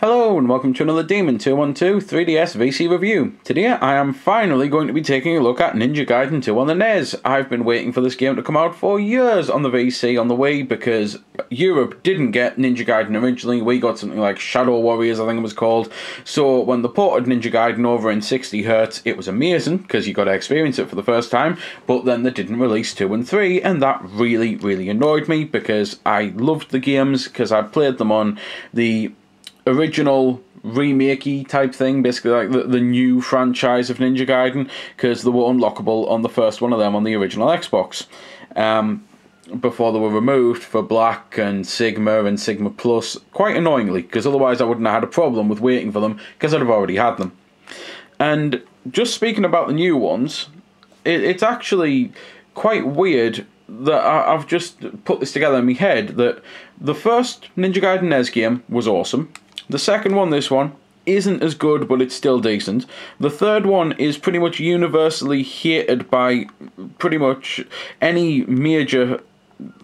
Hello and welcome to another Demon 212 3DS VC review. Today I am finally going to be taking a look at Ninja Gaiden 2 on the NES. I've been waiting for this game to come out for years on the VC on the Wii because Europe didn't get Ninja Gaiden originally. We got something like Shadow Warriors, I think it was called. So when they ported Ninja Gaiden over in 60Hz, it was amazing because you got to experience it for the first time, but then they didn't release 2 and 3 and that really annoyed me because I loved the games because I played them on the original remakey type thing, basically like the new franchise of Ninja Gaiden, because they were unlockable on the first one of them on the original Xbox before they were removed for Black and Sigma Plus, quite annoyingly, because otherwise I wouldn't have had a problem with waiting for them because I'd have already had them. And just speaking about the new ones, it's actually quite weird that I've just put this together in my head that the first Ninja Gaiden NES game was awesome. The second one, this one, isn't as good, but it's still decent. The third one is pretty much universally hated by pretty much any major,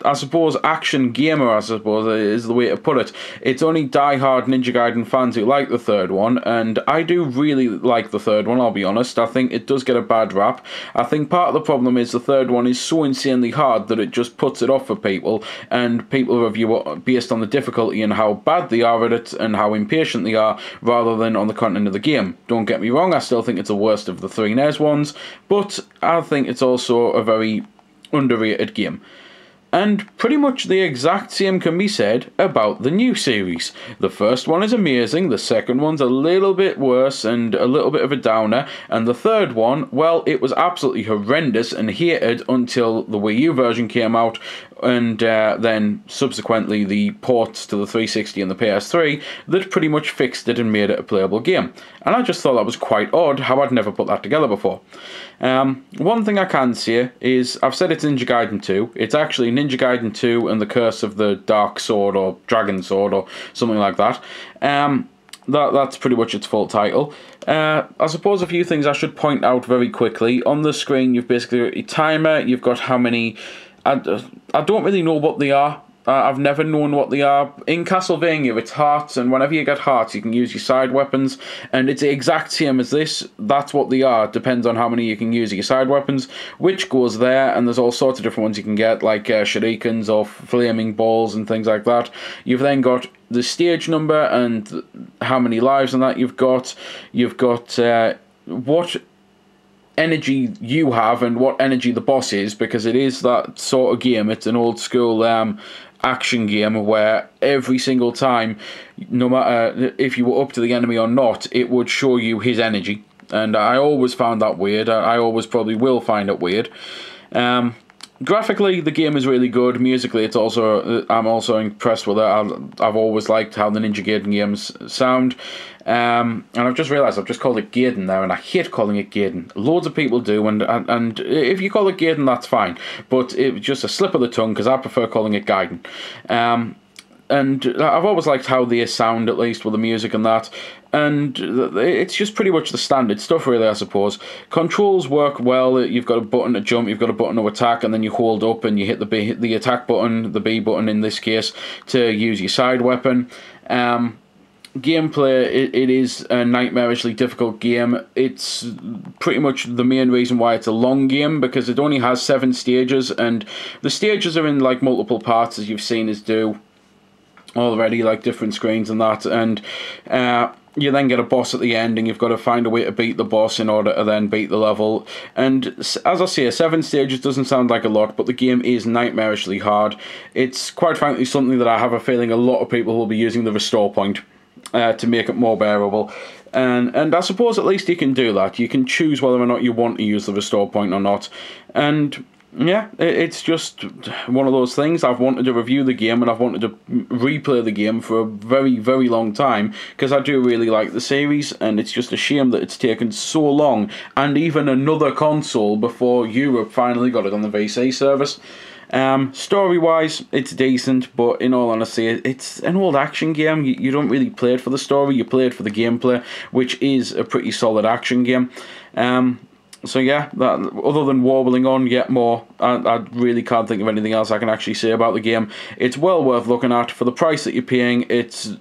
I suppose, action gamer, I suppose, is the way to put it. It's only die-hard Ninja Gaiden fans who like the third one, and I do really like the third one, I'll be honest. I think it does get a bad rap. I think part of the problem is the third one is so insanely hard that it just puts it off for people, and people review it based on the difficulty and how bad they are at it and how impatient they are, rather than on the content of the game. Don't get me wrong, I still think it's the worst of the 3 NES ones, but I think it's also a very underrated game. And pretty much the exact same can be said about the new series. The first one is amazing, the second one's a little bit worse and a little bit of a downer, and the third one, well, it was absolutely horrendous and hated until the Wii U version came out, and then subsequently the ports to the 360 and the PS3 that pretty much fixed it and made it a playable game. And I just thought that was quite odd how I'd never put that together before. One thing I can say is, I've said it's Ninja Gaiden 2, it's actually Ninja Gaiden 2 and the Curse of the Dark Sword or Dragon Sword or something like that. That's pretty much its full title. I suppose a few things I should point out very quickly. On the screen you've basically got a timer, you've got how many... I don't really know what they are. I've never known what they are. In Castlevania it's hearts, and whenever you get hearts you can use your side weapons, and it's the exact same as this. That's what they are. It depends on how many you can use your side weapons, which goes there, and there's all sorts of different ones you can get, like shurikens or flaming balls and things like that. You've then got the stage number and how many lives and that you've got. You've got what energy you have and what energy the boss is, because it is that sort of game. It's an old school action game where every single time, no matter if you were up to the enemy or not, it would show you his energy, and I always found that weird. I always probably will find it weird. Graphically, the game is really good. Musically, it's also I'm also impressed with it. I've always liked how the Ninja Gaiden games sound. And I've just realised I've just called it Gaiden there, and I hate calling it Gaiden. Loads of people do, and if you call it Gaiden, that's fine. But it's just a slip of the tongue, because I prefer calling it Gaiden. And I've always liked how they sound, at least, with the music and that. And it's just pretty much the standard stuff, really, I suppose. Controls work well. You've got a button to jump, you've got a button to attack, and then you hold up and you hit the attack button, the B button in this case, to use your side weapon. Gameplay, it is a nightmarishly difficult game. It's pretty much the main reason why it's a long game, because it only has 7 stages, and the stages are in like multiple parts, as you've seen us do already, like different screens and that, and you then get a boss at the end, and you've got to find a way to beat the boss in order to then beat the level. And as I say, 7 stages doesn't sound like a lot, but the game is nightmarishly hard. It's quite frankly something that I have a feeling a lot of people will be using the restore point to make it more bearable. And I suppose at least you can do that. You can choose whether or not you want to use the restore point or not. And yeah, it's just one of those things. I've wanted to review the game, and I've wanted to replay the game for a very long time, because I do really like the series, and it's just a shame that it's taken so long, and even another console, before Europe finally got it on the VC service. Story-wise, it's decent, but in all honesty, it's an old action game. You don't really play it for the story, you play it for the gameplay, which is a pretty solid action game. So yeah, other than warbling on yet more, I really can't think of anything else I can actually say about the game. It's well worth looking at. For the price that you're paying, it's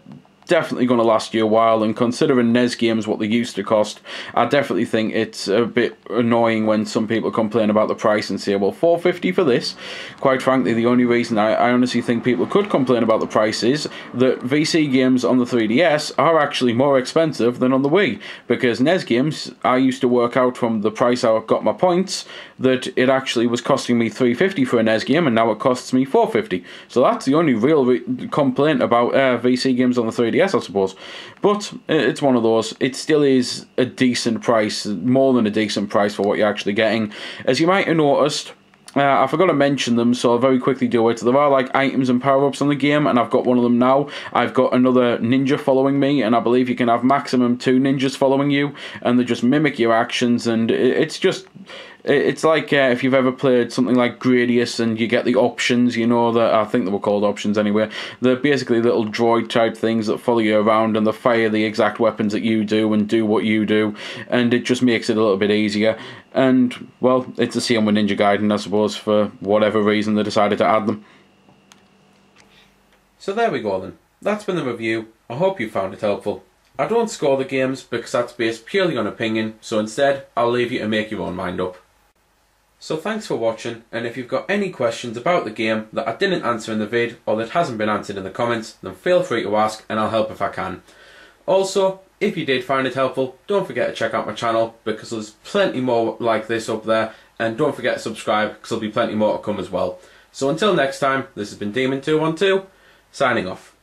definitely going to last you a while, and considering NES games what they used to cost, I definitely think it's a bit annoying when some people complain about the price and say, well, $4.50 for this. Quite frankly, the only reason I honestly think people could complain about the price is that VC games on the 3DS are actually more expensive than on the Wii, because NES games, I used to work out from the price I got my points that it actually was costing me $3.50 for a NES game, and now it costs me $4.50. So that's the only real complaint about VC games on the 3DS, I suppose. But it's one of those. It still is a decent price, more than a decent price for what you're actually getting. As you might have noticed, I forgot to mention them, so I'll very quickly do it. There are like items and power-ups on the game, and I've got one of them now. I've got another ninja following me, and I believe you can have maximum 2 ninjas following you, and they just mimic your actions, and it's like if you've ever played something like Gradius and you get the options, you know, that I think they were called options anyway. They're basically little droid type things that follow you around, and they fire the exact weapons that you do and do what you do, and it just makes it a little bit easier. And, well, it's the same with Ninja Gaiden, I suppose, for whatever reason they decided to add them. So there we go then. That's been the review. I hope you found it helpful. I don't score the games because that's based purely on opinion, so instead I'll leave you to make your own mind up. So thanks for watching, and if you've got any questions about the game that I didn't answer in the vid or that hasn't been answered in the comments, then feel free to ask and I'll help if I can. Also, if you did find it helpful, don't forget to check out my channel because there's plenty more like this up there, and don't forget to subscribe because there'll be plenty more to come as well. So until next time, this has been Demon212, signing off.